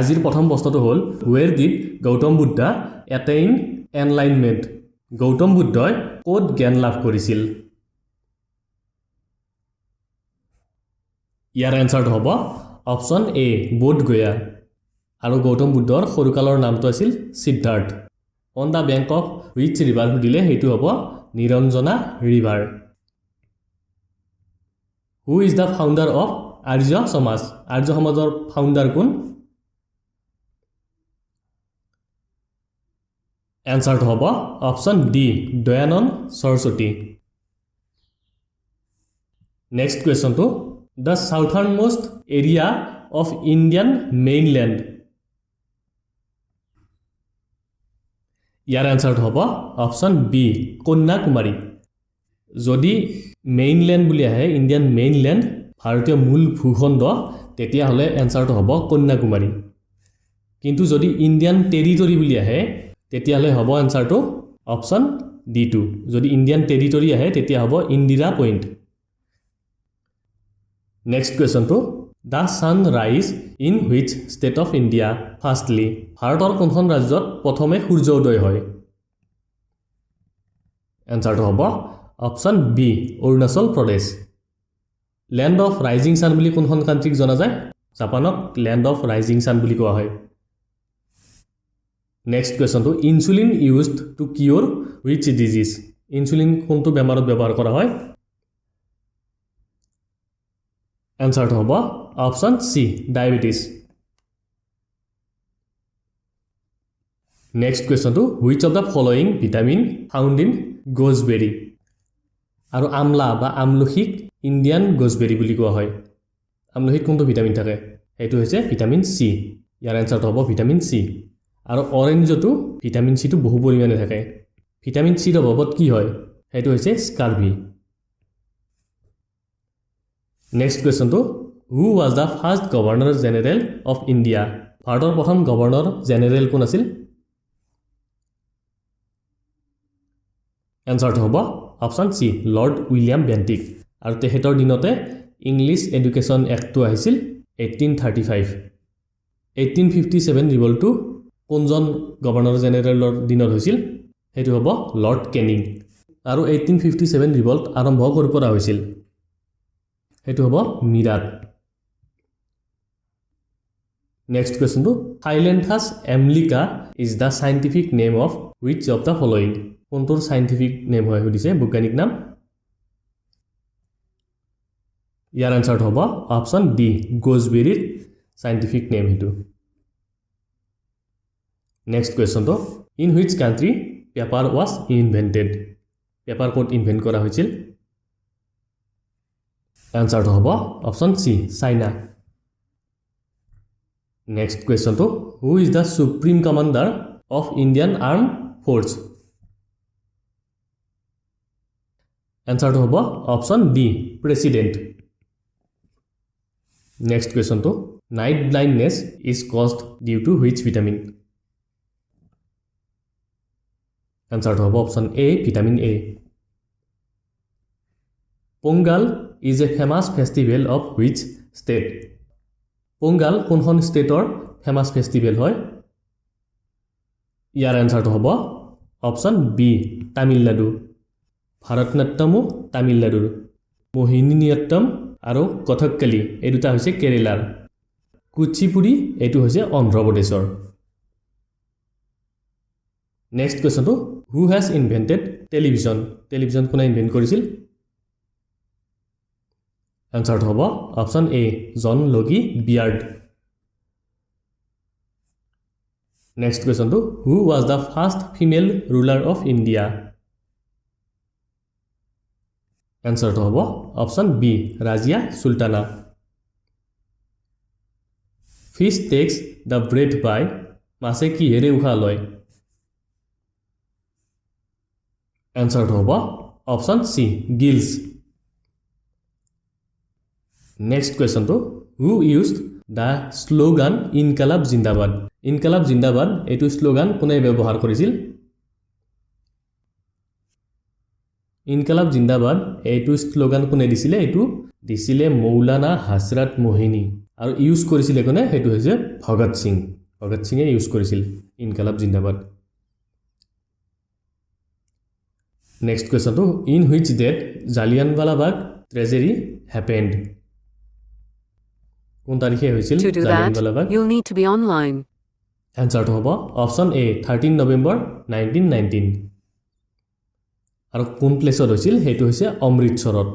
আজিৰ প্ৰথম প্ৰশ্নটো হ'ল where did Gautam Buddha attain enlightenment Gautam বুদ্ধই ক'ত জ্ঞান লাভ কৰিছিল ইয়াৰ এনসাৰটো হ'ব অপচন এ বোধ গয়া আৰু গৌতম বুদ্ধৰ সৰুকালৰ নামটো আছিল Siddhartha on the bank of which river সুধিলে সেইটো হ'ব Niranjana river who is the founder of Arya Samaj Arya সমাজৰ ফাউণ্ডাৰ কোন এনসাৰটো হ'ব option D Dayanand Saraswati next কুৱেশ্যনটো the southernmost area of Indian mainland ইয়াৰ এনসাৰটো হ'ব অপচন বি কন্যাকুমাৰী যদি মেইনল্যান্ড বুলি আহে ইণ্ডিয়ান মেইনল্যান্ড ভাৰতীয় মূল ভূখণ্ড তেতিয়া হলে এনসাৰটো হ'ব কন্যাকুমাৰী কিন্তু যদি ইণ্ডিয়ান টেৰিটৰি বুলি আহে তেতিয়া হলে হ'ব এনসাৰটো অপচন ডি টু যদি ইণ্ডিয়ান টেৰিটৰি আহে তেতিয়া হ'ব ইন্দিৰা পইণ্ট নেক্সট কুৱেশ্যনটো the sun rise in which state of India firstly ভাৰতৰ কোনখন ৰাজ্যত প্ৰথমে সূৰ্য উদয় হয় এনসাৰটো হ'ব option B Arunachal Pradesh land of rising sun বুলি কোনখন কাণ্ট্ৰিক জনা যায় জাপানক ল্যান্ড অফ ৰাইজিং সান বুলি কোৱা হয় নেক্সট কুৱেশ্যনটো insulin used to cure which disease insulin কোনটো বেমাৰত ব্যৱহাৰ কৰা হয় এনসাৰটো হ'ব অপচন সি ডায়াবেটিছ নেক্সট কুৱেশ্যনটো which of the following vitamin found in gooseberry আৰু আমলা বা আমলখিক ইণ্ডিয়ান গোজবেৰী বুলি কোৱা হয় আমলখিত কোনটো ভিটামিন থাকে সেইটো হৈছে ভিটামিন সি ইয়াৰ এনসাৰটো হ'ব ভিটামিন সি আৰু অৰেঞ্জটো ভিটামিন সিটো বহু পৰিমাণে থাকে ভিটামিন সিৰ অভাৱত কি হয় সেইটো হৈছে স্কাৰ্ভি নেক্সট কুৱেশ্যনটো who was the first governor general of India ভাৰতৰ প্ৰথম গভৰ্ণৰ জেনেৰেল কোন আছিল এনসাৰটো হ'ব option C Lord William Bentinck আৰু তেখেতৰ দিনতে ইংলিছ এডুকেশ্যন এক্টটো আহিছিল 1835 1857 ৰিভল্টটো কোনজন গভৰ্ণৰ জেনেৰেলৰ দিনত হৈছিল সেইটো হ'ব লৰ্ড কেনিং আৰু 1857 ৰিভল্ট আৰম্ভ ক'ৰ পৰা হৈছিল সেইটো হ'ব মিৰাট নেক্সট কুৱেশ্যনটো Phyllanthus emblica is the scientific name of which of the following কোনটোৰ সাইণ্টিফিক নেম হয় সুধিছে বৈজ্ঞানিক নাম ইয়াৰ এনসাৰটো হ'ব অপচন ডি গোজবেৰীৰ সাইণ্টিফিক নেম সেইটো নেক্সট কুৱেশ্যনটো in which country paper was invented paper ক'ত ইনভেণ্ট কৰা হৈছিল এনসাৰটো হ'ব অপচন সি চাইনা নেক্সট কুৱেশ্যনটো who is the supreme commander of Indian arm force এনসাৰটো হ'ব option D president next কুৱেশ্যনটো night blindness is caused due to which vitamin এনসাৰটো হ'ব option A vitamin A Pongal is a famous festival of which state Pongal কোনখন ষ্টেটৰ famous festival হয় ইয়াৰ এনসাৰটো হ'ব অপচন বি তামিলনাডু ভাৰতনাট্যমো তামিলনাডুৰ মোহিনীঅট্টম আৰু কথকলি এই দুটা হৈছে কেৰেলাৰ কুচিপুড়ি এইটো হৈছে অন্ধ্ৰ প্ৰদেশৰ নেক্সট কুৱেশ্যনটো হু হেজ ইনভেণ্টেড টেলিভিজন কোনে ইনভেণ্ট কৰিছিল এনসাৰটো হ'ব option A John Logie Baird next কুৱেশ্যনটো who was the first female ruler of India এনসাৰটো হ'ব option B Razia Sultana fish takes the breath by মাছে কিহেৰে উশাহ লয় এনসাৰটো হ'ব অপচন সি গিলছ নেক্সট কুৱেশ্যনটো who used the slogan Inquilab Zindabad এইটো শ্লোগান কোনে ব্যৱহাৰ কৰিছিল ইনকালাব জিন্দাবাদ এইটো শ্লোগান কোনে দিছিলে এইটো দিছিলে মৌলানা হজৰত মোহিনী আৰু ইউজ কৰিছিল কোনে হেতু হৈছে ভগত সিঙে ইউজ কৰিছিল ইনকালাব জিন্দাবাদ next question to in which date Jallianwala Bagh tragedy happened কোন তাৰিখে হৈছিল জালিয়ানৱালা বাগ you'll need to be online এনসাৰটো হ'ব অপচন এ 13 নৱেম্বৰ 1919 আৰু কোন প্লেছত হৈছিল হেতু হৈছে অমৃতসৰত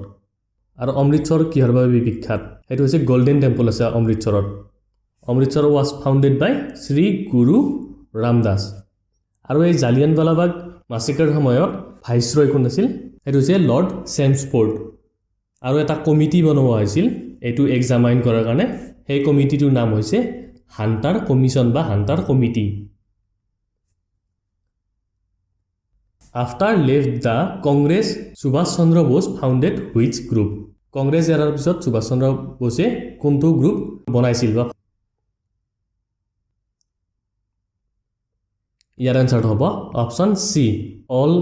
আৰু অমৃতসৰ কিহৰ বাবে বিখ্যাত হেতু হৈছে গোল্ডেন টেম্পল আছে অমৃতসৰত Amritsar was founded by Shri Guru Ramdas আৰু এই জালিয়ানৱালা বাগ মাসেকাৰ সময়ত ভাইসৰয় কোন আছিল হেতু হৈছে লৰ্ড চেমস্ফোৰ্ড আৰু এটা কমিটি বনোৱা হৈছিল এটো এক্সামাইন কৰাৰ কাৰণে সেই কমিটিটোৰ নাম হৈছে হান্টাৰ কমিশন বা Hunter committee After left the Congress, Subhash Chandra Bose founded which group? Congress এৰাৰ পিছত Subhash Chandra Bose কোনটো গ্ৰুপ বনাইছিল বা ইয়াৰ আনসাৰটো হ'ব option C All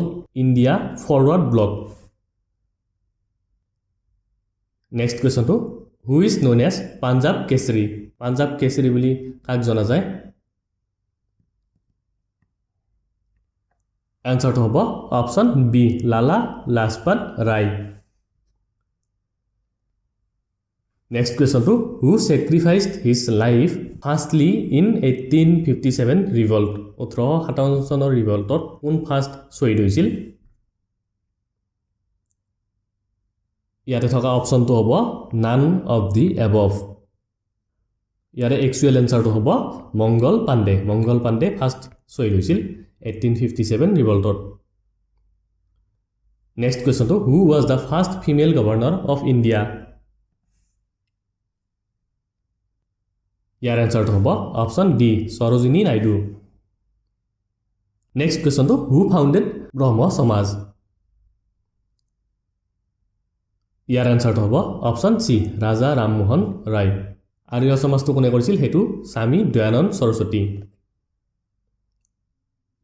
India Forward Bloc next question to who is known as Punjab Kesari বুলি কাক জনা যায় আনসাৰটো হ'ব option B Lala Lajpat Rai next question to who sacrificed his life firstly in 1857 revolt 1857 চনৰ ৰিভল্টত কোন ফাৰ্ষ্ট শ্বহীদ হৈছিল ইয়াতে থকা অপচনটো হ'ব নান অফ দি এবভ ইয়াৰে একচুৱেল এনসাৰটো হ'ব মংগল পাণ্ডে ফাৰ্ষ্ট শ্বহীদ হৈছিল 1857 ৰিভল্টত next question to who was the first female governor of India ইয়াৰ আনসাৰটো হ'ব option D Sarojini Naidu next question to who founded Brahmo Samaj ইয়াৰ আনসাৰটো হ'ব অপচন সি ৰাজা ৰামমোহন ৰায় আৰ্য সমাজটো কোনে কৰিছিল হেতু Swami Dayananda Saraswati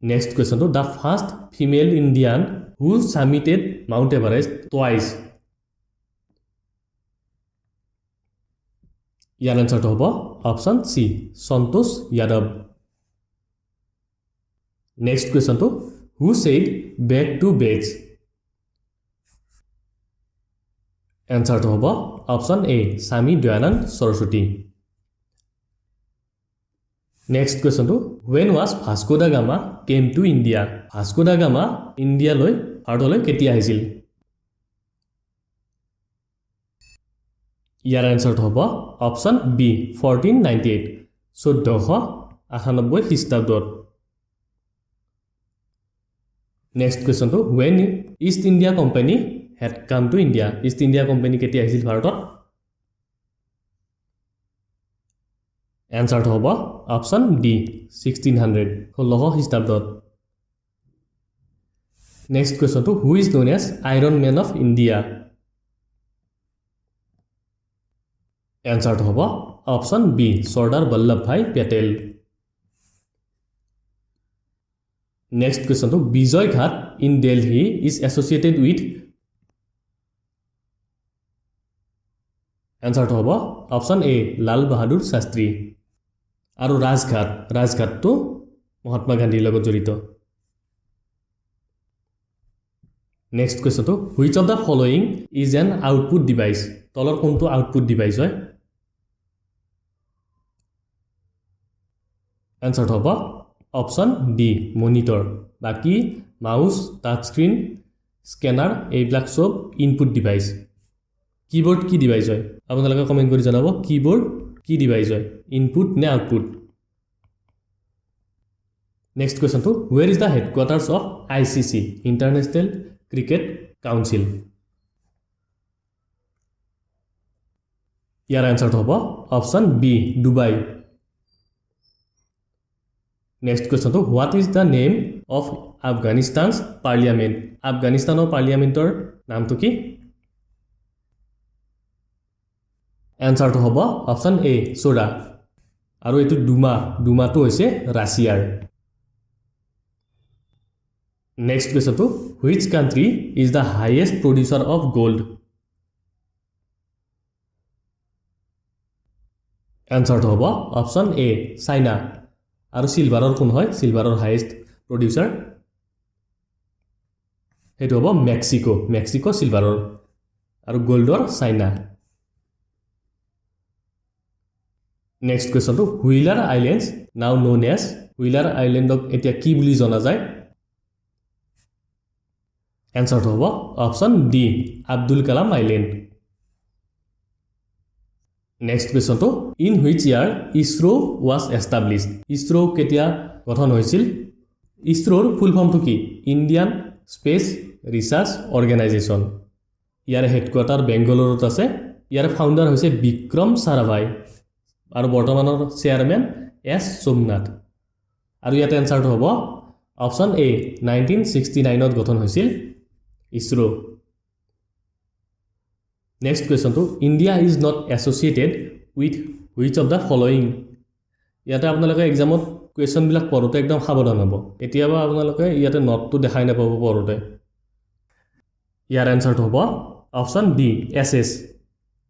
next question to the first female Indian who summited Mount Everest twice ইয়াৰ আনসাৰটো হ'ব option C Santosh Yadav next question to who said back to beds এনসাৰটো হ'ব option A Swami Dayananda Saraswati next question to when was Vasco da Gama came to India Vasco da Gama ইণ্ডিয়ালৈ ভাৰতলৈ কেতিয়া আহিছিল ইয়াৰ আনসাৰটো হ'ব অপচন বি 1498 1498 খ্ৰীষ্টাব্দত next question to when East India Company had come to India East India Company কেতিয়া আহিছিল ভাৰতত এনসাৰটো হ'ব অপচন ডি 1600 1600 খ্ৰীষ্টাব্দত next question to who is known as iron man of India এনসাৰটো হ'ব option B Sardar Vallabhbhai Patel next question to Vijay Ghat in Delhi is associated with এনসাৰটো হ'ব option এ লাল বাহাদুৰ শাস্ত্ৰী আৰু ৰাজঘাটটো মহাত্মা গান্ধীৰ লগত জড়িত next question to which of the following is an output device তলৰ কোনটো আউটপুট ডিভাইচ হয় এনসাৰটো হ'ব অপচন ডি মনিটৰ বাকি মাউস টাচ স্ক্ৰীন স্কেনাৰ এইবিলাক সব ইনপুট ডিভাইচ কিবোৰ্ড কি ডিভাইচ হয় আপোনালোকে কমেন্ট কৰি জনাব কিবোৰ্ড কি ডিভাইচ হয় ইনপুট নে output next question to where is the headquarters of ICC International Cricket Council ইয়াৰ আনসাৰটো হ'ব option B Dubai next question to what is the name of Afghanistan's parliament আফগানিস্তানৰ পাৰ্লিয়ামেন্টৰ নামটো কি এনসাৰটো হ'ব অপচন এ সোডা আৰু এটো ডুমাটো হৈছে ৰাছিয়াৰ next question to which country is the highest producer of gold এনসাৰটো হ'ব অপশ্যন এ চাইনা আৰু সিলভাৰৰ কোন হয় সিলভাৰৰ হাইয়েষ্ট প্ৰডিউচাৰ সেইটো হ'ব মেক্সিকো সিলভাৰৰ আৰু গোল্ডৰ চাইনা নেক্সট কোৱেশ্চনটো Wheeler Islands now known as Wheeler আইলেণ্ডক এতিয়া কি বুলি জনা যায় এনসাৰটো হ'ব option D Abdul Kalam island next কোৱেশ্চনটো in which year ISRO was established ISRO কেতিয়া গঠন হৈছিল ইছৰোৰ ফুল ফৰ্মটো কি ইণ্ডিয়ান স্পেচ ৰিচাৰ্চ অৰ্গেনাইজেশ্যন ইয়াৰ হেডকোৱাৰ্টাৰ বেংগালুৰুত আছে ইয়াৰ ফাউণ্ডাৰ হৈছে বিক্ৰম সাৰাভাই আৰু বৰ্তমানৰ চেয়াৰমেন এছ সোমনাথ আৰু ইয়াতে এনসাৰটো হ'ব অপশ্যন এ 1969ত গঠন হৈছিল ইছৰো নেক্সট কোৱেশ্চনটো India is not associated with which of the following ইয়াতে আপোনালোকে এক্সামত কুৱেশ্যনবিলাক পঢ়োঁতে একদম সাৱধান হ'ব এতিয়াবা আপোনালোকে ইয়াতে নটটো দেখাই নাপাব পঢ়োঁতে ইয়াৰ এনসাৰটো হ'ব অপশ্যন ডি এছ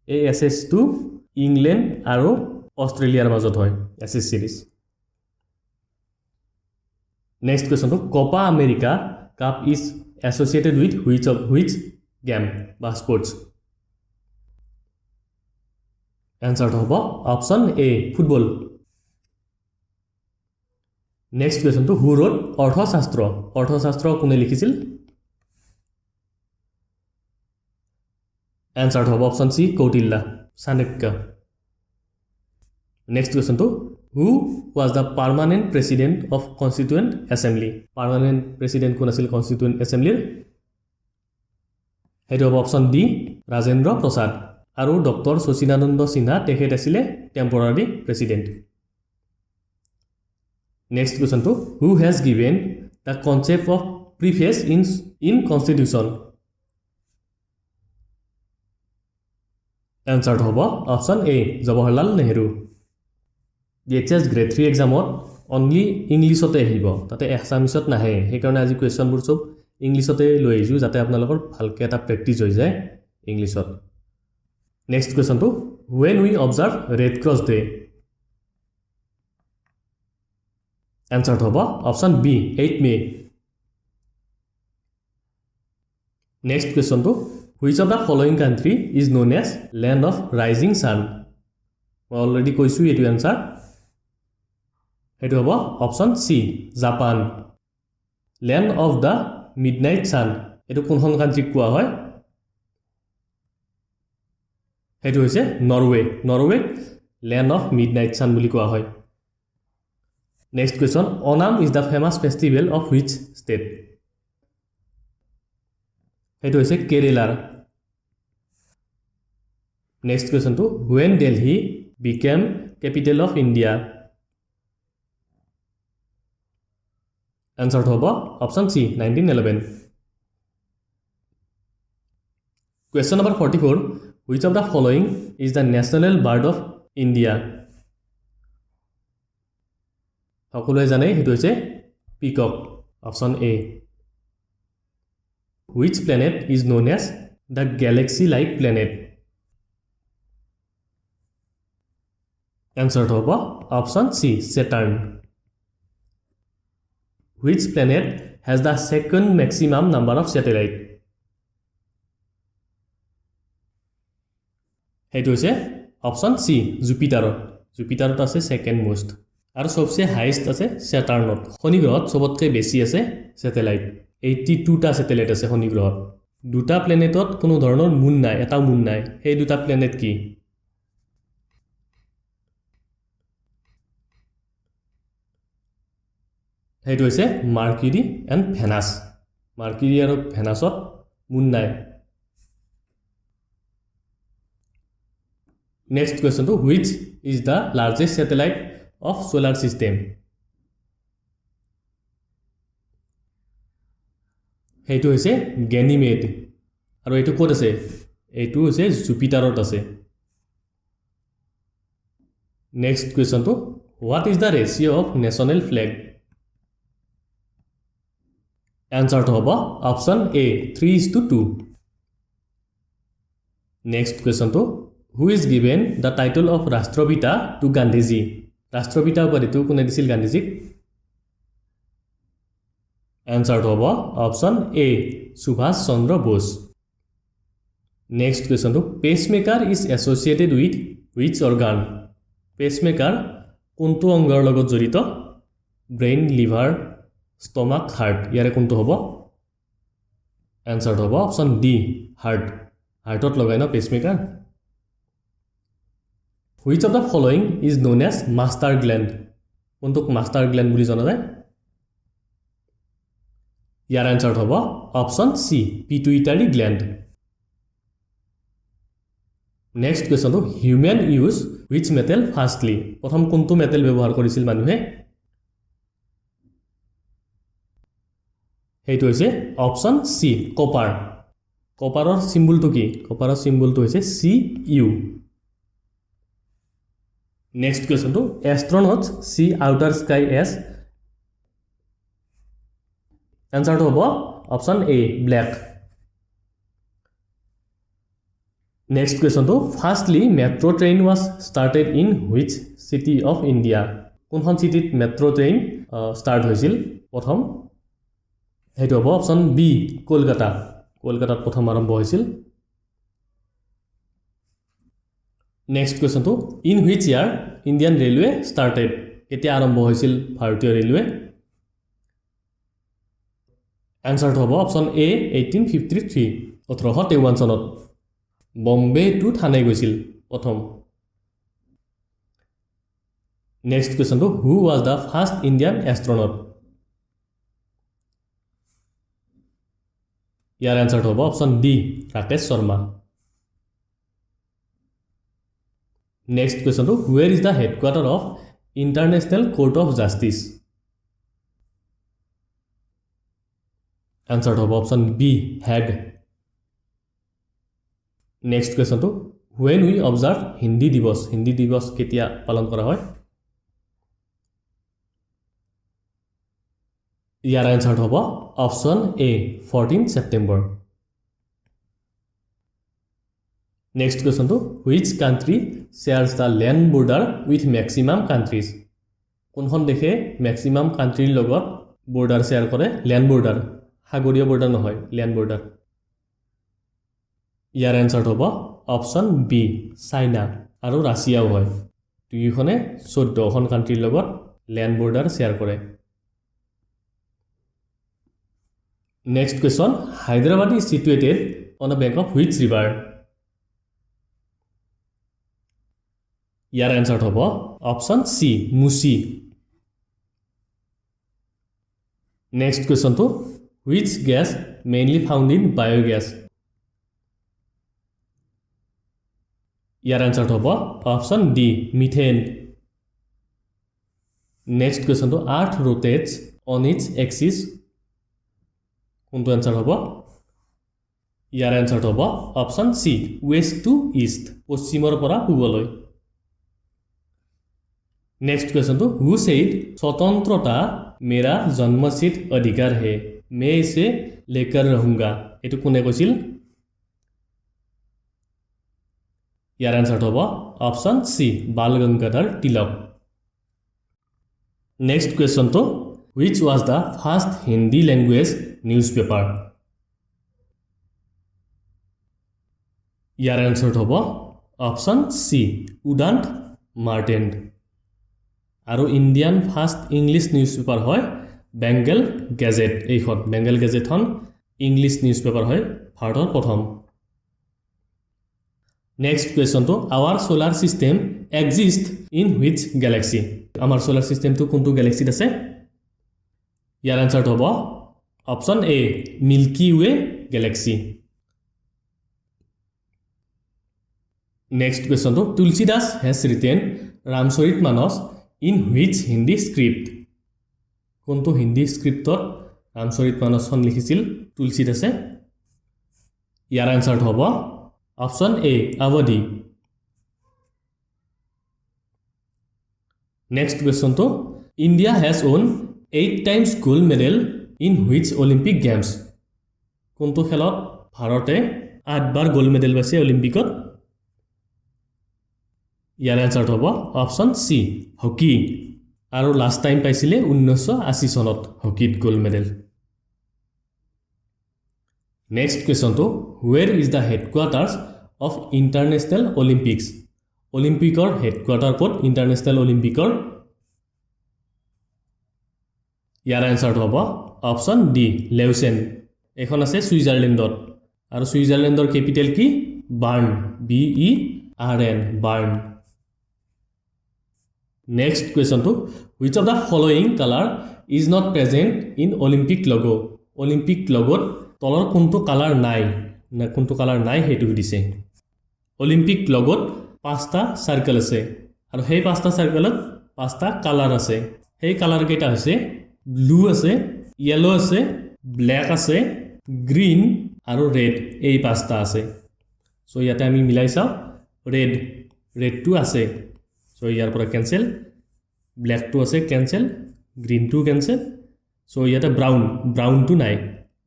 এই এছটো ইংলেণ্ড আৰু অষ্ট্ৰেলিয়াৰ মাজত হয় এছ সিৰিজ নেক্সট কুৱেশ্যনটো Copa America cup is associated with which game বা স্পৰ্টছ এনসাৰটো হ'ব অপশ্যন এ ফুটবল নেক্সট কুৱেশ্যনটো হু ৰোট অৰ্থশাস্ত্ৰ কোনে লিখিছিল এনসাৰটো হ'ব option C Kautilya Chanakya next কুৱেশ্যনটো who was the permanent president of constituent assembly permanent president কোন আছিল কনষ্টিটুৱেণ্ট এছেম্বলিৰ সেইটো হ'ব অপশ্যন ডি ৰাজেন্দ্ৰ প্ৰসাদ আৰু ডক্টৰ শচীনানন্দ সিনহা তেখেত আছিলে টেম্পৰাৰী প্ৰেচিডেণ্ট নেক্সট কুৱেশ্যনটো who has given the concept of preface in constitution এনসাৰটো হ'ব option A Jawaharlal Nehru HS grade 3 এক্সামত অনলি ইংলিছতে আহিব তাতে আছামিছত নাহে সেইকাৰণে আজি কুৱেশ্যনবোৰ চব ইংলিছতে লৈ আহিছোঁ যাতে আপোনালোকৰ ভালকৈ এটা প্ৰেক্টিছ হৈ যায় ইংলিছত নেক্সট কুৱেশ্যনটো when we observe Red Cross day এনসাৰটো হ'ব অপশ্যন বি 8 মে নেক্সট কুৱেশ্যনটো which of the following country is known as land of rising sun মই অলৰেডি কৈছোঁ এইটো এনসাৰ সেইটো হ'ব option C Japan land of the midnight sun এইটো কোনখন কাণ্ট্ৰিক কোৱা হয় সেইটো হৈছে Norway land of midnight sun বুলি কোৱা হয় next question Onam is the famous festival of which state সেইটো হৈছে কেৰেলাৰ নেক্সট কুৱেশ্যনটো when Delhi became capital of India এনসাৰটো হ'ব option C 1911 question number 44 which of the following is the national bird of India সকলোৱে জানে সেইটো হৈছে peacock option A which planet is known as the galaxy like planet এনসাৰটো হ'ব option C Saturn which planet has the second maximum number of satellite সেইটো হৈছে option C জুপিটাৰত আছে second most আৰু সবচে হাইয়েষ্ট আছে চেটাৰ্ণত শনি গ্ৰহত সবতকৈ বেছি আছে ছেটেলাইট 82টা ছেটেলাইট আছে শনি গ্ৰহত দুটা প্লেনেটত কোনো ধৰণৰ মুন নাই এটাও মুন নাই সেই দুটা প্লেনেট কি সেইটো হৈছে মাৰ্কিউৰি এণ্ড ভেনাছ মাৰ্কিউৰি আৰু ভেনাছত মুন নাই নেক্সট কুৱেশ্যনটো which is the largest satellite of solar system সেইটো হৈছে গেনিমেড আৰু এইটো ক'ত আছে এইটো হৈছে জুপিটাৰত আছে নেক্সট কুৱেশ্যনটো what is the ratio' of national flag এনসাৰটো হ'ব অপশ্যন এ 3:2 নেক্সট কুৱেশ্যনটো Who is given the title of Rashtrapita to Gandhiji? Rashtrapita উপাধিটো কোনে দিছিল গান্ধীজিক? Answer হ'ব option A, Subhash Chandra Bose. Next question to pacemaker is associated with which organ? Pacemaker কোনটো অংগৰ লগত জড়িত? Brain, liver, stomach, heart. ইয়াৰে কোনটো হ'ব? Answer হ'ব option D, heart. Heartত লগাই ন pacemaker. Which of the following is known as master gland? কোনটোক master gland বুলি জনা যায়? ইয়াৰ answer হ'ব option C, pituitary gland. Next question to human use which metal firstly? প্ৰথম কোনটো metal ব্যৱহাৰ কৰিছিল মানুহে? সেইটো হৈছে option C, copper. কপাৰৰ চিম্বলটো কি? কপাৰৰ চিম্বলটো হৈছে Cu. Next question to astronauts see outer sky as? Answer to হ'ব option A, black. Next question to firstly metro train was started in which city of India? কোনখন চিটিত metro train start হৈছিল প্ৰথম? সেইটো হ'ব option B, Kolkata. কলকাতাত প্ৰথম আৰম্ভ হৈছিল. Next question to in which year Indian Railway started? কেতিয়া আৰম্ভ হৈছিল ভাৰতীয় ৰেলৱে? Answer to হ'ব option A, 1853. 1853 চনত বম্বে টু থানে গৈছিল প্ৰথম. Next question to who was the first Indian astronaut? Year answer হ'ব option D, Rakesh Sharma. Next question to where is the headquarter of International Court of Justice? Answer to option B, Hague. Next question to when we observe Hindi Divas? Hindi Divas কেতিয়া পালন কৰা হয়? ইয়াৰ answer হ'ব option A, 14 September. Next question to which country shares the land border with maximum countries? কোনখন দেশে maximum country লগত border share কৰে? Land border, সাগৰীয় border নহয়, land border. ইয়াৰ answer হ'ব option B, চাইনা আৰু ৰাছিয়াও হয়. দুইখনে 14খন কান্ট্ৰিৰ লগত land border share কৰে. Next question, Hyderabad is situated on the bank of which river? Year answer হ'ব option C, Musi. Next question to which gas mainly found in biogas? Year answer হ'ব option D, methane. Next question to earth rotates on its axis. কোনটো answer হ'ব? ইয়াৰ answer হ'ব option C, west to east, পশ্চিমৰ পৰা পূবলৈ. Next question to who said स्वतंत्रता मेरा जन्मसिद्ध अधिकार है, मैं इसे लेकर रहूंगा? এটো কোনে কৈছিল? ইয়াৰ answer হ'ব option C, Bal Gangadhar Tilak. Next question to which was the first Hindi language newspaper? Year answer হ'ব option C, উদান্ত মাৰ্টেণ্ট. আৰু ইণ্ডিয়ান ফাৰ্ষ্ট ইংলিছ নিউজপেপাৰ হয় বেংগল গেজেট. এইখন বেংগল গেজেটখন ইংলিছ নিউজপেপাৰ হয় ভাৰতৰ প্ৰথম. Next question to our solar system exists in which galaxy? আমাৰ solar system to কোনটো galaxy আছে? ইয়াৰ answer হ'ব option A, Milky Way galaxy. Next question to Tulsidas has written Ramcharitmanas in which Hindi script? কোনটো হিন্দী স্ক্ৰিপ্টত ৰামচৰিতমানসখন লিখিছিল তুলসীদাসে? ইয়াৰ answer হ'ব option A, Awadhi. Next question to India has won 8 times gold medal in which Olympic Games? কোনটো খেলত ভাৰতে 8 বাৰ gold medal পাইছে অলিম্পিকত? ইয়াৰ এনসাৰটো হ'ব অপচন সি হকি আৰু লাষ্ট টাইম পাইছিলে 1980 চনত হকিত গোল্ড মেডেল নেক্সট কোৱেশ্চনটো where is the headquarters of international olympics অলিম্পিকৰ হেডকোৱাৰ্টাৰ ক'ত ইন্টাৰনেশ্যনেল অলিম্পিকৰ ইয়াৰ এনসাৰটো হ'ব অপচন ডি লেউচেন এখন আছে সুইজাৰলেণ্ডত আৰু সুইজাৰলেণ্ডৰ কেপিটেল কি বাৰ্ন BERN বাৰ্ন নেক্সট কোৱেশ্চনটো which of the following color is not present in olympic logo olympic logoত তলৰ কোনটো কালাৰ নাই না কোনটো কালাৰ নাই হেতু দিছে olympic logoত পাঁচটা সাৰ্কেল আছে আৰু সেই পাঁচটা সাৰ্কেলত পাঁচটা কালাৰ আছে সেই কালাৰ কেইটা হৈছে ব্লু আছে ইয়েলো আছে ব্ল্যাক আছে গ্ৰীন আৰু ৰেড এই পাঁচটা আছে সো ইয়াতে আমি মিলাই চাও ৰেড টু আছে সো ইয়াৰ পৰা ক্যান্সেল ব্ল্যাক টু আছে ক্যান্সেল গ্ৰীন টু ক্যান্সেল সো ইয়াতে ব্ৰাউন টু নাই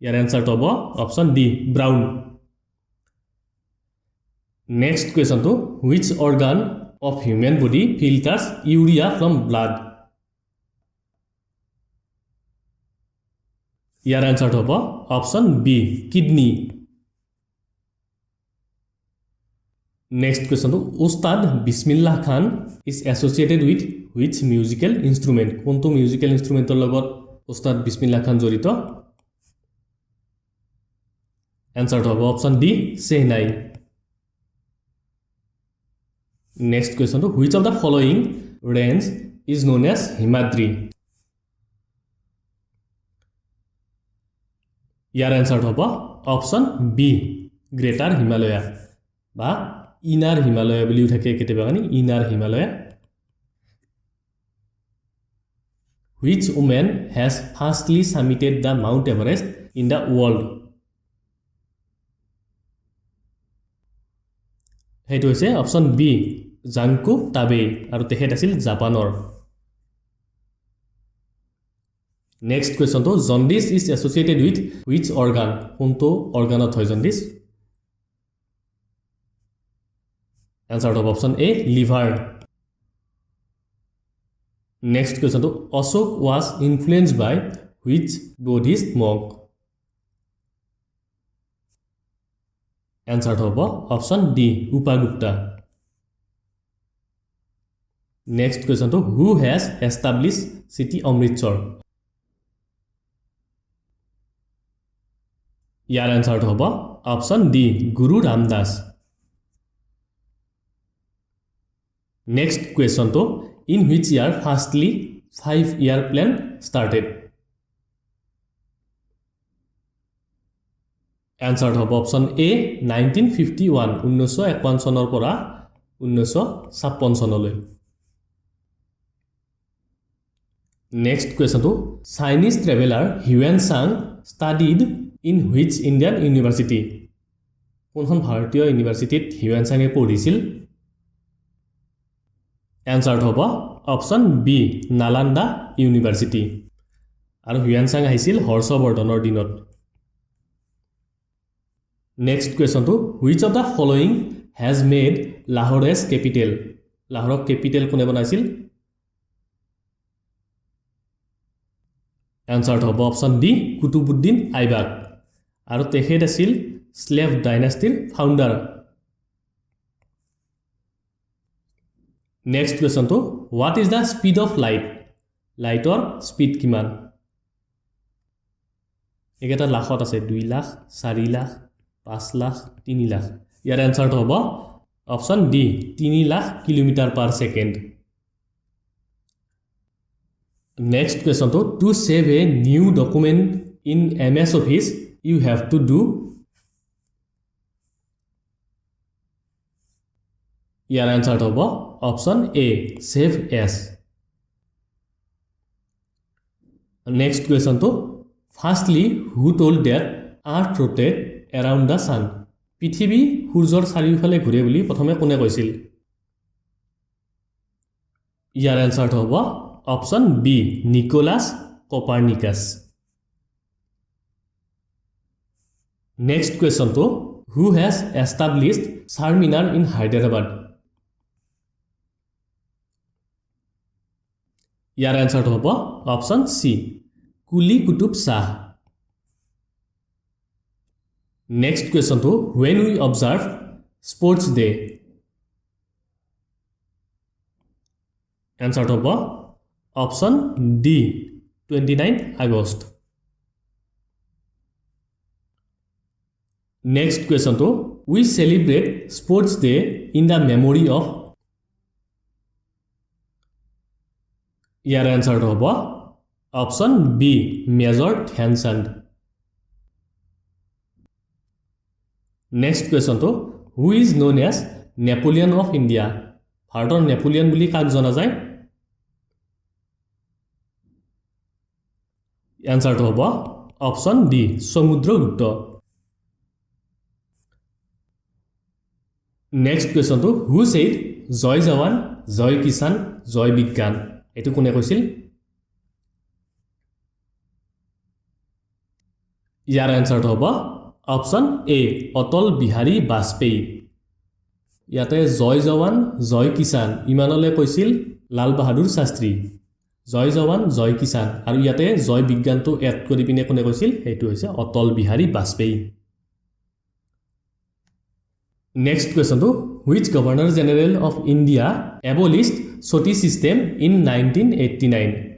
ইয়াৰ এনসাৰটো হ'ব অপচন ডি ব্ৰাউন নেক্সট কোৱেশ্চনটো which organ of human body filters urea from blood ইয়াৰ এনসাৰটো হ'ব অপচন বি কিডনি নেক্সট কোৱেশ্চনটো Ustad Bismillah Khan is associated with which musical instrument কোনটো মিউজিক্যাল ইনস্ট্ৰুমেন্টৰ লগত উস্তাদ বিসমিল্লাহ খান জড়িত এনসাৰটো হ'ব অপচন ডি সেহনাই নেক্সট কোৱেশ্চনটো which of the following range is known as Himadri ইয়াৰ এনসাৰটো হ'ব অপচন বি গ্ৰেটাৰ হিমালয়া বা ইনাৰ হিমালয়া বুলিও থাকে কেতিয়াবা কানি inner Himalaya which woman has firstly summited the Mount Everest in the world হেতু হৈছে অপচন বি জাংকু তাবে আৰু তেখেত আছিল জাপানৰ নেক্সট কোৱেশ্চনটো jaundice is associated with which organ কোনটো অৰ্গানত হয় জন্ডিস এনসাৰটো হ'ব অপচন এ লিভাৰ নেক্সট কোৱেশ্চনটো Ashoka was influenced by which Buddhist monk এনসাৰটো হ'ব অপচন ডি উপাগুপ্তা নেক্সট কোৱেশ্চনটো who has established city Amritsar ইয়াৰ এনসাৰটো হ'ব option D Guru Ramdas next কোৱেশ্চনটো in which year firstly 5-year plan started এনসাৰটো হ'ব অপচন এ 1951 1951 চনৰ পৰা 1956 চনলৈ নেক্সট কোৱেশ্চনটো Chinese traveller Hiuen Tsang studied in which Indian university কোনখন ভাৰতীয় ইউনিভাৰ্সিটিত হিউৱেন চাঙে পঢ়িছিল এনসাৰটো হ'ব অপচন বি নালান্দা ইউনিভাৰ্সিটি আৰু হিউৱেন চাং আহিছিল হৰ্ষবৰ্ধনৰ দিনত নেক্সট কোৱেশ্চনটো which of the following has made Lahore as capital লাহোৰক কেপিটেল কোনে বনাইছিল এনসাৰটো হ'ব অপচন ডি কুতুবুদ্দিন আইবাক আৰু তেখেত আছিল স্লেভ ডাইনাষ্টিৰ ফাউণ্ডাৰ নেক্সট কোৱেশ্চনটো what is the speed of light লাইটৰ স্পীড কিমান একেটা লাখত আছে 2 লাখ 4 লাখ 5 লাখ 3 লাখ ইয়াৰ এনসাৰটো হ'ব option D 3 lakh kilometre per second next কোৱেশ্চনটো to save a new document in MS Office you have to do ইয়াৰ এনসাৰটো হ'ব option A save as next কোৱেশ্চনটো firstly who told that earth rotate around the sun পৃথিৱী সূৰ্যৰ চাৰিওফালে ঘূৰে বুলি প্ৰথমে কোনে কৈছিল ইয়াৰ এনসাৰটো হ'ব option B Nicolaus Copernicus next কোৱেশ্চনটো who has established Charminar in Hyderabad ইয়াৰ এনসাৰটো হ'ব option C Quli Qutb Shah next কোৱেশ্চনটো when we observe sports day এনসাৰটো হ'ব অপচন ডি 29 আগষ্ট নেক্সট কোৱেশ্চনটো we celebrate sports day in the memory of ইয়াৰ এনসাৰটো হ'ব option B major Dhyan Chand next কোৱেশ্চনটো who is known as Napoleon of India ভাৰতৰ Napoleon বুলি কাক জনা যায় এনসাৰটো হ'ব অপচন ডি সমুদ্ৰগুপ্ত নেক্সট কোৱেশ্চনটো who said জয় জৱান জয় কিষাণ জয় বিজ্ঞান এটো কোনে কৈছিল ইয়াৰ এনসাৰটো হ'ব অপচন এ অটল বিহাৰী বাজপেয়ী ইয়াতে জয় জৱান জয় কিষাণ ইমানলে কৈছিল লাল বাহাদুৰ শাস্ত্ৰী জয় জৱান জয় কিষাণ আৰু ইয়াতে জয় বিজ্ঞানটো এড কৰি পিনে কোনে কৈছিল এইটো হৈছে অটল বিহাৰী বাজপেয়ী নেক্সট কোৱেশ্চনটো which governor general of India abolished soti system in 1989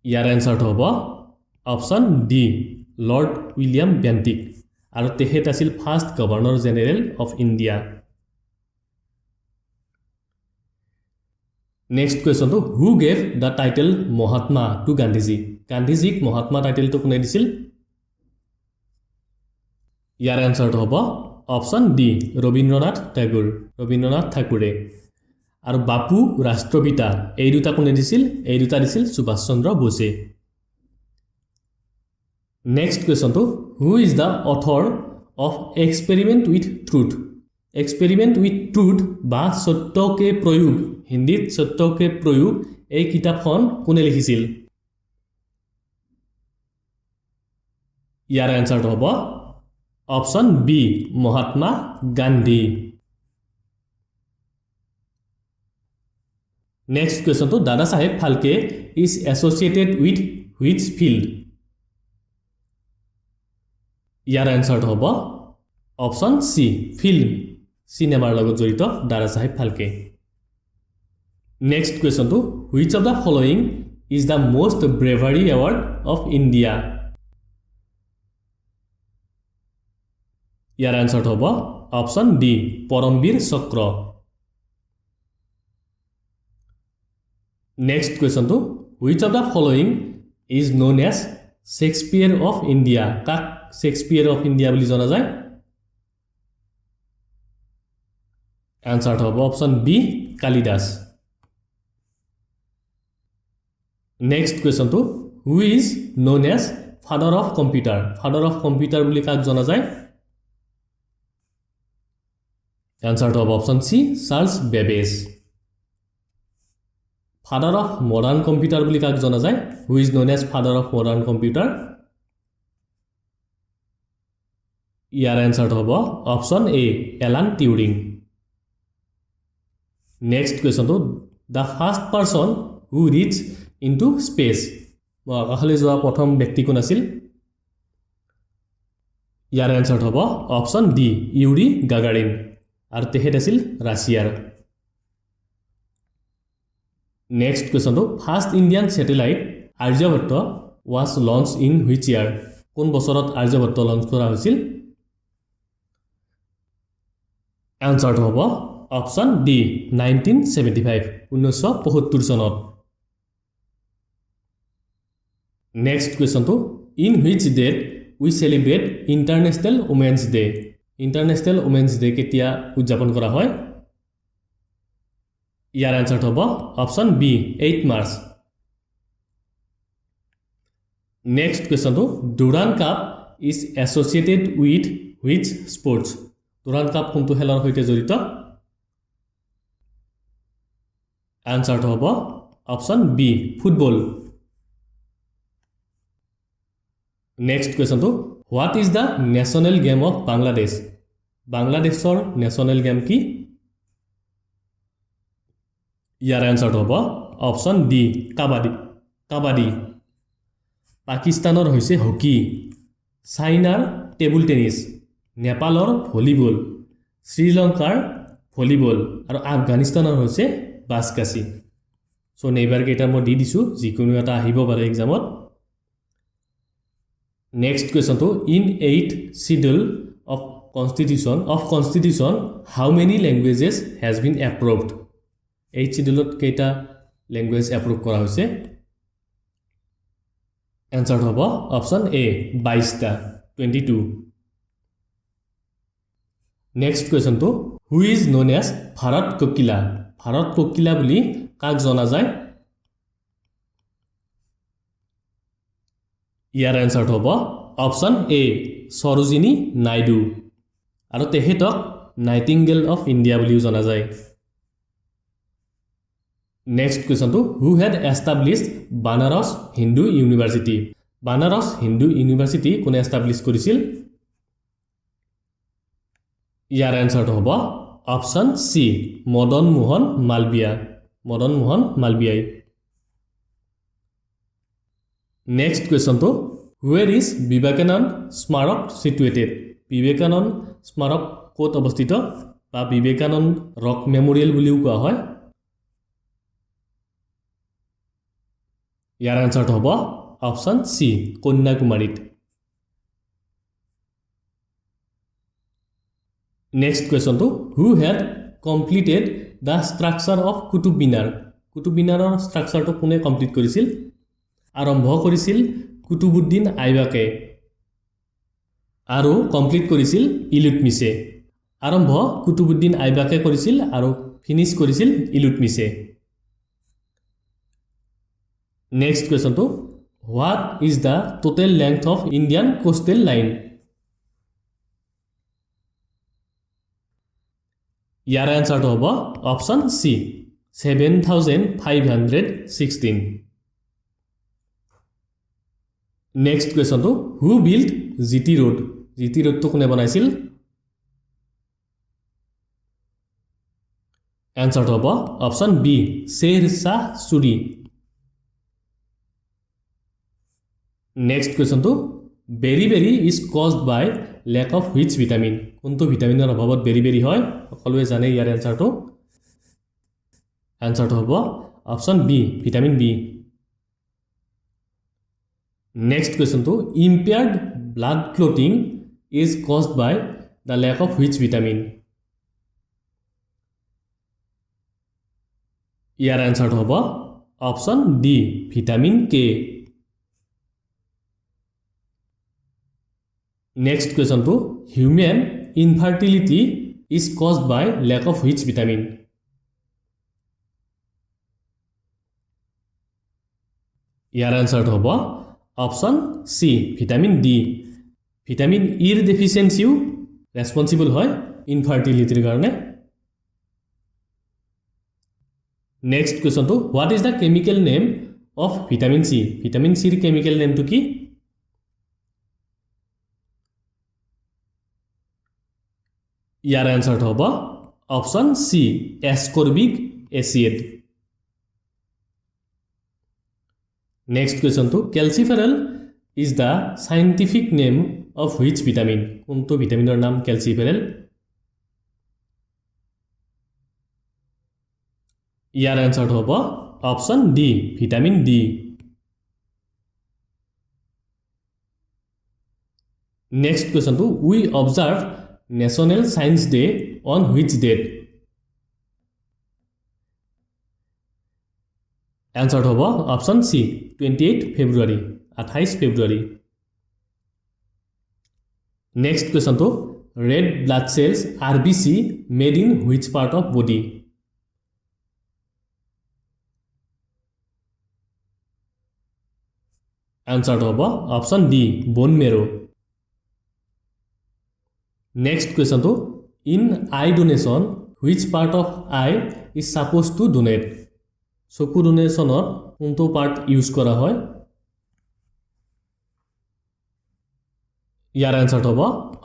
ইয়াৰ এনসাৰটো হ'ব option D lord William Bentinck আৰু তেখেত আছিল first governor general of India next কোৱেশ্চনটো who gave the title Mahatma to Gandhiji গান্ধীজীক মহাত্মা টাইটেলটো কোনে দিছিল ইয়াৰ এনসাৰটো হ'ব অপচন ডি ৰবীন্দ্ৰনাথ ঠাকুৰে আৰু বাপু ৰাষ্ট্ৰপিতা এই দুটা কোনে দিছিল এই দুটা দিছিল সুভাষ চন্দ্ৰ বোসে নেক্সট কোৱেশ্চনটো who is the author of experiment with truth বা সত্য কে প্ৰয়োগ হিন্দীত সত্য কে প্ৰয়োগ এই কিতাপখন কোনে লিখিছিল ইয়াৰ এনসাৰটো হ'ব option B Mahatma Gandhi next কোৱেশ্চনটো Dada Saheb Phalke is associated with which field ইয়াৰ এনসাৰটো হ'ব অপচন সি ফিল্ম চিনেমাৰ লগত জড়িত দাদা সাহেব ফালকে নেক্সট কোৱেশ্চনটো which of the following is the most bravery award of India ইয়াৰ এনসাৰটো হ'ব option D Paramvir Chakra next কোৱেশ্চনটো which of the following is known as Shakespeare of India কাক শেক্সপিয়াৰ অফ ইণ্ডিয়া বুলি জনা যায় এনসাৰটো হ'ব অপচন বি কালিদাস নেক্সট কুৱেশ্যনটো who is known as father of computer বুলি কাক জনা যায় এনসাৰটো হ'ব option C Charles Babbage father of modern computer বুলি কাক জনা যায় who is known as father of modern computer ইয়াৰ এনসাৰটো হ'ব option A Alan Turing next কুৱেশ্যনটো the first person who reach into space মহাকাশলৈ যোৱা প্ৰথম ব্যক্তি কোন আছিল ইয়াৰ এনসাৰটো হ'ব অপচন ডি ইউৰি গাগাৰিন আৰু তেখেত আছিল ৰাছিয়াৰ নেক্সট কুৱেশ্যনটো first Indian satellite Aryabhata was launch in which year কোন বছৰত আৰ্যভট্ট লঞ্চ কৰা হৈছিল এনসাৰটো হ'ব অপচন ডি 1975 1975 চনত নেক্সট কুৱেশ্যনটো in which date we celebrate international women's day international women's day কেতিয়া উদযাপন কৰা হয় ইয়াৰ এনসাৰটো হ'ব অপচন বি 8 মাৰ্চ নেক্সট কুৱেশ্যনটো Durand cup is associated with which sports Durand cup কোনটো খেলৰ সৈতে জড়িত এনসাৰটো হ'ব অপচন বি ফুটবল নেক্সট কুৱেশ্যনটো what is the national game of Bangladesh বাংলাদেশৰ নেশ্যনেল গেম কি ইয়াৰ এনসাৰটো হ'ব অপচন বি কাবাডী নেক্সট কুৱেশ্যনটো which of the following is not a national game of Bangladesh ইয়াৰ এনসাৰটো হ'ব অপচন ডি কাবাডী কাবাডী পাকিস্তানৰ হৈছে হকি চাইনাৰ টেবুল টেনিছ নেপালৰ ভলিবল শ্ৰীলংকাৰ ভলিবল আৰু আফগানিস্তানৰ হৈছে বাস্কাচি সো নেইবাৰ কেইটা মই দি দিছো যিকোনো এটা আহিব পাৰে এক্সামত নেক্সট কোৱেশ্চনটো in 8th schedule of constitution how many languages has been approved 8th schedule কেইটা ল্যাঙ্গুৱেজ এপ্ৰুভ কৰা হৈছে এনসাৰ হ'ব অপচন এ 22টা 22 নেক্সট কোৱেশ্চনটো who is known as Bharat Kokila বুলি কাক জনা যায় ইয়াৰ এনসাৰ হ'ব অপচন এ সৰোজিনী নাইডু আৰু তেহেতক নাইটিংগেল অফ ইণ্ডিয়া বুলিও জনা যায় নেক্সট কোৱেশ্চনটো who had established Banaras Hindu university কোনে এষ্টাব্লিছ কৰিছিল ইয়াৰ এনসাৰটো হ'ব অপচন সি মদন মোহন মালবিয়াই নেক্সট কোৱেশ্চনটো where is Vivekananda Smarak situated Vivekananda স্মাৰক ক'ত অৱস্থিত বা বিবেকানন্দ ৰক মেমৰিয়েল বুলিও কোৱা হয় ইয়াৰ এনসাৰটো হ'ব অপচন সি কন্যাকুমাৰীত নেক্সট কোৱেশ্চনটো who had completed the structure of Qutub মিনাৰৰ ষ্ট্ৰাকচাৰটো কোনে কমপ্লিট কৰিছিল আৰম্ভ কৰিছিল কুতুবুদ্দিন আইবাকে আৰু কমপ্লিট কৰিছিল ইলুটমিছে আৰম্ভ কুতুবুদ্দিন আইবাকে কৰিছিল আৰু ফিনিশ কৰিছিল ইলুটমিছে নেক্সট কোৱেশ্চনটো what is the total length of Indian coastal line ইয়াৰ এনসাৰটো হ'ব অপচন সি 7516 নেক্সট কোৱেশ্চনটো হু বিল্ড জিটি ৰোডটো কোনে বনাইছিল এনসাৰটো হ'ব অপচন বি শ্বেৰ শাহ চুৰি নেক্সট কোৱেশ্চনটো বেৰি is caused by lack of which vitamin কোনটো ভিটামিনৰ অভাৱত বেৰি হয় সকলোৱে জানে ইয়াৰ এনসাৰটো হ'ব option B vitamin B next কোৱেশ্চনটো impaired blood clotting is caused by the lack of which vitamin ইয়াৰ এনসাৰটো হ'ব option D vitamin K next কোৱেশ্চনটো human infertility is caused by lack of which vitamin ইয়াৰ এনসাৰটো হ'ব option C vitamin D vitamin ইৰ ডেফিচিয়েঞ্চিও ৰেসপন্সিবল হয় ইনফাৰ্টিলিটিৰ কাৰণে নেক্সট কোৱেশ্চনটো what is the chemical name of vitamin চিৰ কেমিকেল নেমটো কি ইয়াৰ এনসাৰটো হ'ব অপচন সি এসকৰ্বিক এচিড নেক্সট কোৱেশ্চনটো calciferol is the scientific name of which vitamin কোনটো ভিটামিনৰ নাম ক্যালচিফেৰল ইয়াৰ এনসাৰটো হ'ব option D vitamin D next কোৱেশ্চনটো we observe national science day on which date এনসাৰটো হ'ব অপচন সি 28 ফেব্ৰুৱাৰী 28 ফেব্ৰুৱাৰী নেক্সট কোৱেশ্চনটো red blood cells RBC made in which part of body এনসাৰটো হ'ব option D bone marrow next কোৱেশ্চনটো in eye donation which part of eye is suppose two donate চকু ডোনেশ্যনত কোনটো পাৰ্ট ইউজ কৰা হয় ইয়াৰ এনসাৰটো হ'ব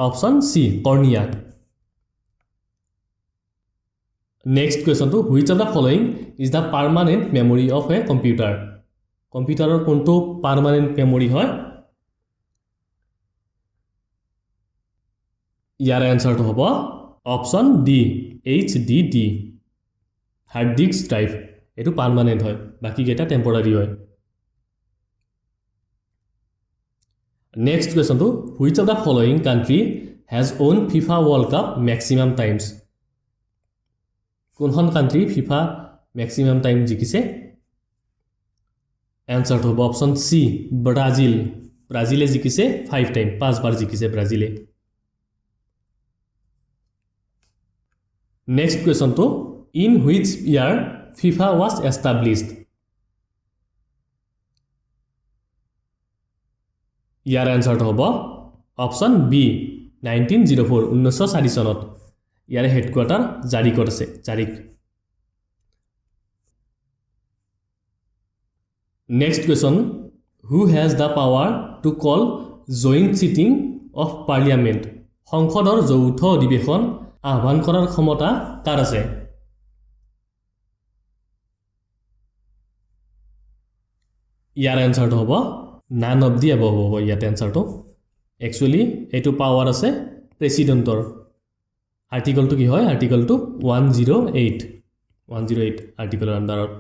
option C cornea Next question to which of the following is the permanent memory of a computer? Computer কোনটো permanent memory হয়? ইয়াৰ answer to হ'ব option D, HDD. Hard disk drive. এটো permanent হয়, বাকি কেটা temporary হয়. Next question to which of the following country has won FIFA World Cup maximum times? কোনখন country FIFA maximum time জিকিছে? Answer to option C, Brazil. Brazil জিকিছে 5 time, 5 বার জিকিছে Brazil. Next question to in which year FIFA was established? Year answer to হ'ব option B, 1904, 1904 চনত. ইয়াৰ headquarter জাৰিকত আছে, জাৰিক. Next question, who has the power to call joint sitting of parliament? সংসদৰ যৌথ অধিৱেশন আহ্বান কৰাৰ ক্ষমতা কাৰ আছে? ইয়াৰ answer to হ'ব none of the above হ'ব ইয়াত answer to. Actually এটো power আছে প্ৰেসিডেন্টৰ. Article to কি হয়? Article to 108 article আন্ডাৰত.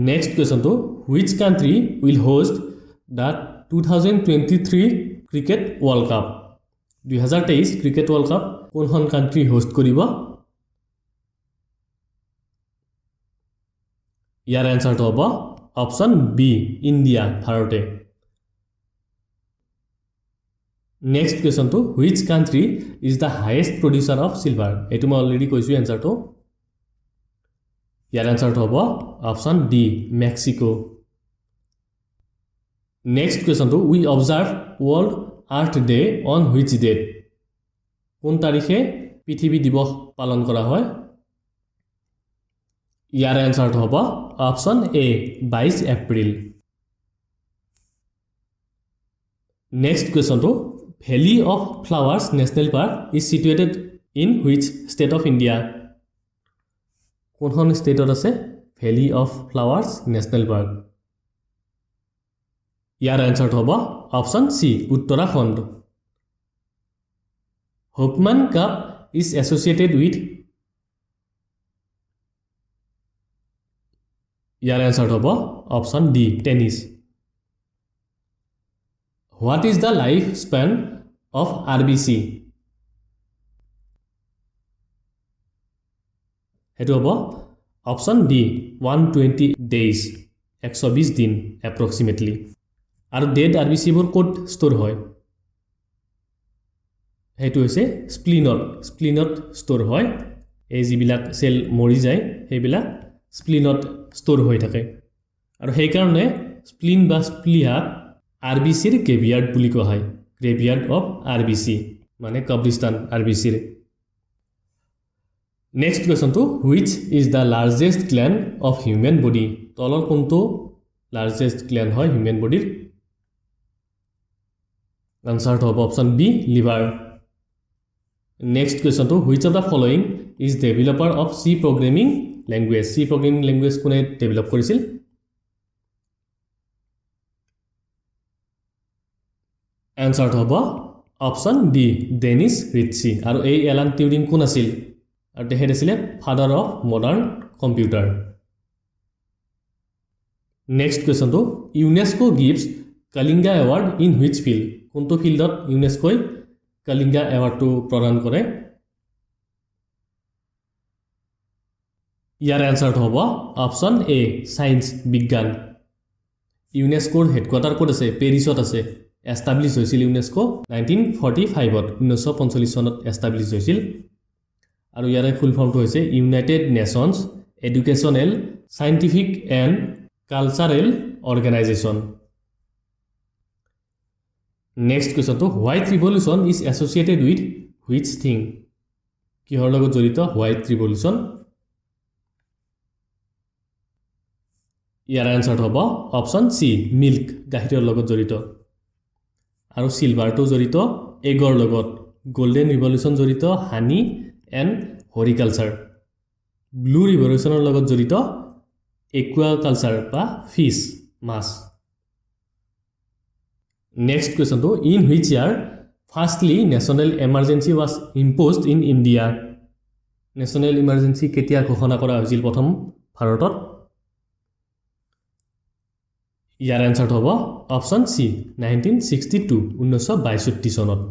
Next question to which country will host the 2023 cricket world cup? 2023 cricket world cup কোনখন country host কৰিব? ইয়াৰ answer to হ'ব option B, India, ভাৰতে. Next question to which country is the highest producer of silver? এটো মই already কৈছো answer to. Year answer to হ'ব option D, Mexico. Next question to we observe World Earth Day on which date? কোন তাৰিখে পৃথিৱী দিৱস পালন কৰা হয়? ইয়াৰ answer to হ'ব option A, 22 April. Next question to Valley of Flowers National Park is situated in which state of India? কোনখন ষ্টেটত আছে Valley of Flowers National Park? Year answer to হ'ব option C, Uttarakhand. Hopman Cup is associated with? Year answer to হ'ব option D, tennis. What is the lifespan of RBC? হেতু হ'ব option D, 120 days, 120 দিন approximately. আৰু dead RBC বোৰ ক'ত store হয়? হেতু হৈছে স্প্লিনত ষ্টৰ হয়. এই যিবিলাক সেল মৰি যায় সেইবিলাক স্প্লিনত ষ্টৰ হৈ থাকে. আৰু সেই কাৰণে স্প্লিন বা স্প্লিহা RBCৰ গ্ৰেভিয়াৰ্ড বুলি কোৱা হয়. গ্ৰেভিয়াৰ্ড অফ RBC মানে কবৰিস্তান RBCৰ. Next question to which is the largest gland of human body? তলৰ কোনটো largest gland হয় human body? Answer to option B, liver. Next question to which of the following is developer of C programming language? C programming language কোনে develop কৰিছিল? Answer to হ'ব option D, Danish ৰিটচি. আৰু এই এলান টিউৰিং কোন আছিল? আৰু তেখেত আছিলে father of modern computer. Next question to UNESCO gives Kalinga Award in which field? কোনটো ফিল্ডত ইউনেস্কোই কালিঙ্গা এৱাৰ্ডটো প্ৰদান কৰে? ইয়াৰ answer হ'ব option A, সায়েন্স বিজ্ঞান. ইউনেস্কোৰ হেডকোয়াৰ্টাৰ ক'ত আছে? পেৰিছত আছে. এষ্টাব্লিছ হৈছিল ইউনেস্কো 1945ত, 1945 চনত এষ্টাব্লিছ হৈছিল. আৰু ইয়াৰে ফুল ফৰ্মটো হৈছে United nations educational scientific and cultural organisation. Next question to white revolution is associated with which thing? কিহৰ লগত জড়িত white revolution? ইয়াৰ answer হ'ব option C, milk, গাখীৰৰ লগত জড়িত. আৰু সিলভাৰটো জড়িত এগৰ লগত. গোল্ডেন ৰিভলিউশন জড়িত হানি এণ্ড হৰিকালচাৰ ব্লু ৰিভলিউচনৰ লগত জড়িত একুৱাকালচাৰ বা ফিছ মাছ নেক্সট কোৱেশ্যনটো in which year firstly national emergency was imposed in India national emergency কেতিয়া ঘোষণা কৰা হৈছিল প্ৰথম ভাৰতত ইয়াৰ এনসাৰ হ'ব অপশ্যন সি 1962 1962 চনত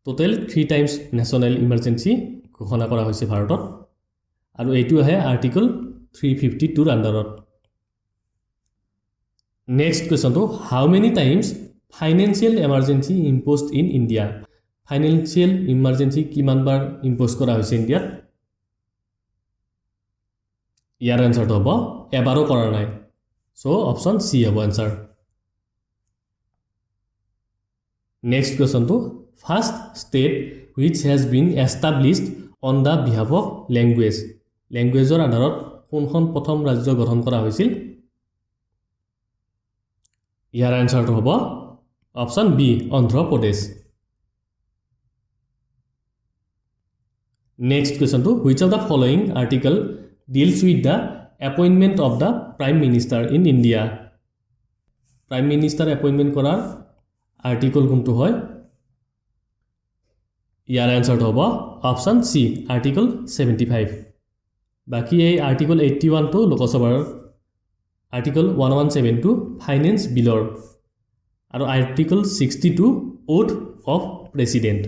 টোটেল 3 টাইমছ নেশ্যনেল ইমাৰ্জেঞ্চি ঘোষণা কৰা হৈছে ভাৰতত আৰু এইটো আহে আৰ্টিকল 352 ৰ আণ্ডাৰত নেক্সট কোৱেশ্যনটো how many times financial emergency imposed in India financial emergency কিমান বাৰ ইম্প'জ কৰা হৈছে ইণ্ডিয়াত ইয়াৰ এনসাৰটো হ'ব এবাৰো কৰা নাই So option C have answer. Next question to first state which has been established on the behalf of language. Language or আধাৰত কোনখন প্ৰথম ৰাজ্য গঠন কৰা হৈছিল ইয়াৰ আনসাৰটো হ'ব option B Andhra Pradesh Next question to which of the following article deals with the appointment of the Prime Minister in India. Prime Minister appointment কৰাৰ article কোনটো হয় ইয়াৰ আনসাৰটো হ'ব অপশ্যন সি article 75 বাকি এই article 81 টো লোকসভাৰ article 1172 ফাইনেন্স বিলৰ আৰু article 62 oath of president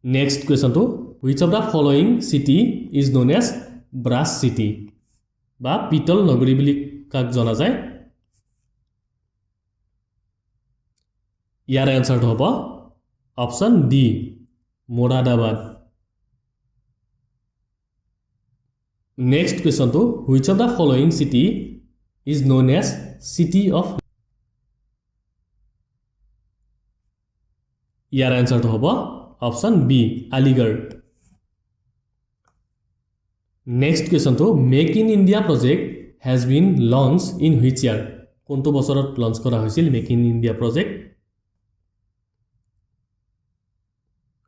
Next question to which of the following city is known as brass city বা পিতল নগৰী বুলি কাক জনা যায় ইয়াৰ আনসাৰটো হ'ব option D Moradabad Next question to which of the following city is known as city of ইয়াৰ আনসাৰটো হ'ব option B Aligarh Next question to Make in India project has been launched in which year? কোনটো বছৰত লঞ্চ কৰা হৈছিল Make in India project?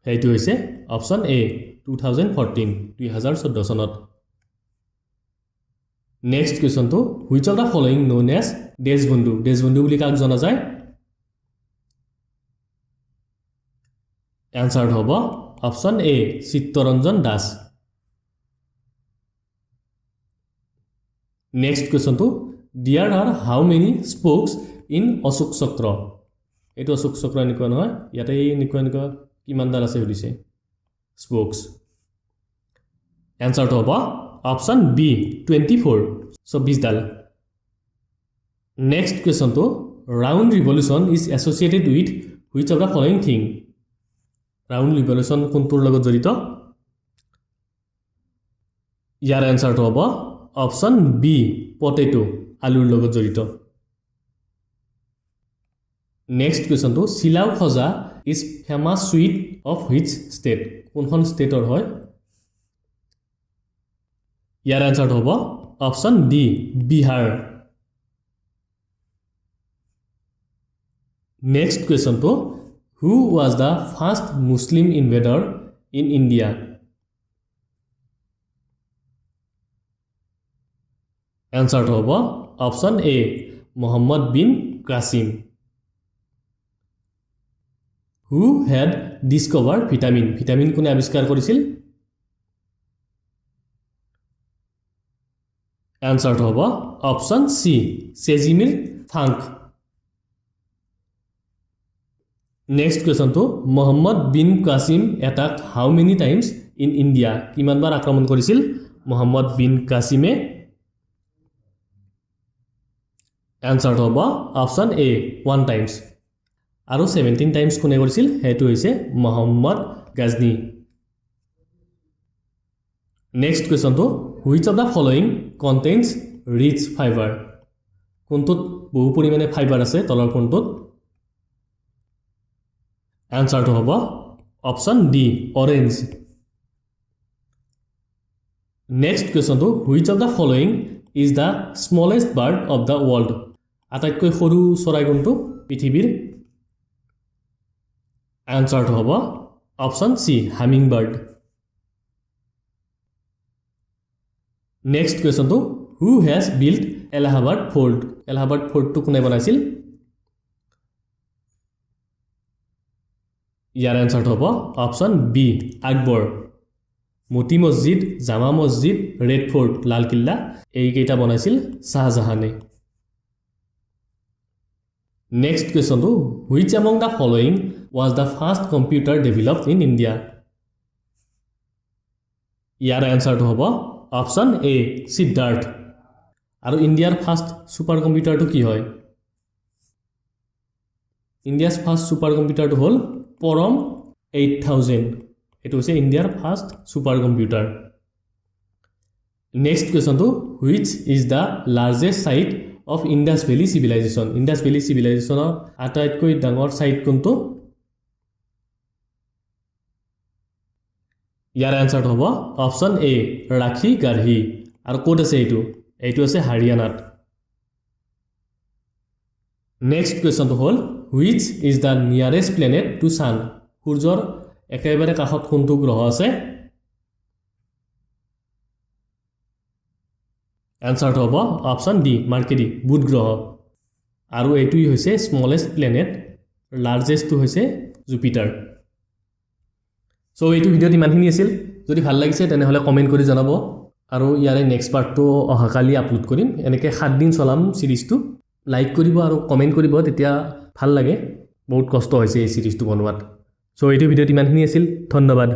এইটো হৈছে option A 2014 2014 চনত Next question to which of the following known as Deshbandhu Deshbandhu বুলি কাক জনা যায় Answer হ'ব option A Chittaranjan Das Next question to there are how many spokes in Ashok Chakra এটো Ashok Chakra নিকোৱা নহয় ইয়াতে নিকোৱা কিমানডাল আছে সুধিছে spokes Answer হ'ব অপশ্যন বি 24 24 ডাল Next question to round revolution is associated with which of the following thing round revolution কোনটোৰ লগত জড়িত ইয়াৰ আনসাৰটো হ'ব অপশ্যন বি পটেটো আলুৰ লগত জড়িত নেক্সট কোৱেশ্যন টু Silao khaja is famous sweet of which state কোনখন ষ্টেটৰ হয় ইয়াৰ আনসাৰটো হ'ব option D Bihar next question টু Who was the first Muslim invader in India? Answer to hobo option A Muhammad bin Qasim. Who had discovered vitamin? Vitamin kone abiskar korisil? Answer to hobo option C Sejimir Thank. Next question to Muhammad bin Qasim attacked how many times in India? কিমান বাৰ আক্ৰমণ কৰিছিল Muhammad bin Qasim Answer হ'ব option A 1 times আৰু 17 times কোনে কৰিছিল হেতু হৈছে Muhammad Ghazni Next question to which of the following contains rich fiber কোনটোত বহু পৰিমাণে ফাইবাৰ আছে তলৰ কোনটোত Answer to hobo option D orange Next question to which of the following is the smallest bird of the world আটাইতকৈ সৰু চৰাই কোনটো পৃথিৱীৰ Answer to hobo option C hummingbird next কুৱেশ্যনটো who has build Allahabad fort Allahabad ফৰ্টটো কোনে বনাইছিল ইয়াৰ এনচাৰটো হ'ব অপশ্যন বি আকবৰ মতি মছজিদ জামা মছজিদ ৰেড ফৰ্ট লাল কিল্লা এইকেইটা বনাইছিল শাহজাহানে নেক্সট কুৱেশ্যনটো which among the following was the first computer developed in India ইয়াৰ এনচাৰটো হ'ব অপশ্যন এ সিদ্ধাৰ্থ আৰু ইণ্ডিয়াৰ ফাৰ্ষ্ট ছুপাৰ কম্পিউটাৰটো কি হয় ইণ্ডিয়াছ ফাৰ্ষ্ট ছুপাৰ কম্পিউটাৰটো হ'ল পৰম 8000 এটো হৈছে ইণ্ডিয়াৰ ফাৰ্ষ্ট ছুপাৰ কম্পিউটাৰ নেক্সট কুৱেশ্যনটো which is the largest site of Indus valley civilisation Indus valley চিভিলাইজেশ্যনৰ আটাইতকৈ ডাঙৰ সাইট কোনটো ইয়াৰ এনচাৰটো হ'ব অপশ্যন এ ৰাখি গাঢ়ি আৰু ক'ত আছে এইটো আছে হাৰিয়ানাত নেক্সট কুৱেশ্যনটো হ'ল which is the nearest planet to sun সূৰ্যৰ একেবাৰে কাষত কোনটো গ্ৰহ আছে এনচাৰটো হ'ব অপশ্যন ডি মাৰ্কেৰি বুধ গ্ৰহ আৰু এইটোই হৈছে স্মলেষ্ট প্লেনেট লাৰ্জেষ্টটো হৈছে জুপিটাৰ সো এইটো ভিডিঅ'ত ইমানখিনি আছিল যদি ভাল লাগিছে তেনেহ'লে কমেণ্ট কৰি জনাব আৰু ইয়াৰে নেক্সট পাৰ্টটো অহাকালি আপলোড কৰিম এনেকৈ 7 দিন চলাম সিৰিজটো লাইক কৰিব আৰু কমেণ্ট কৰিব তেতিয়া ভাল লাগে বহুত কষ্ট হৈছে এই সিৰিজটো বনোৱাত সো এইটো ভিডিঅ'ত ইমানখিনি আছিল ধন্যবাদ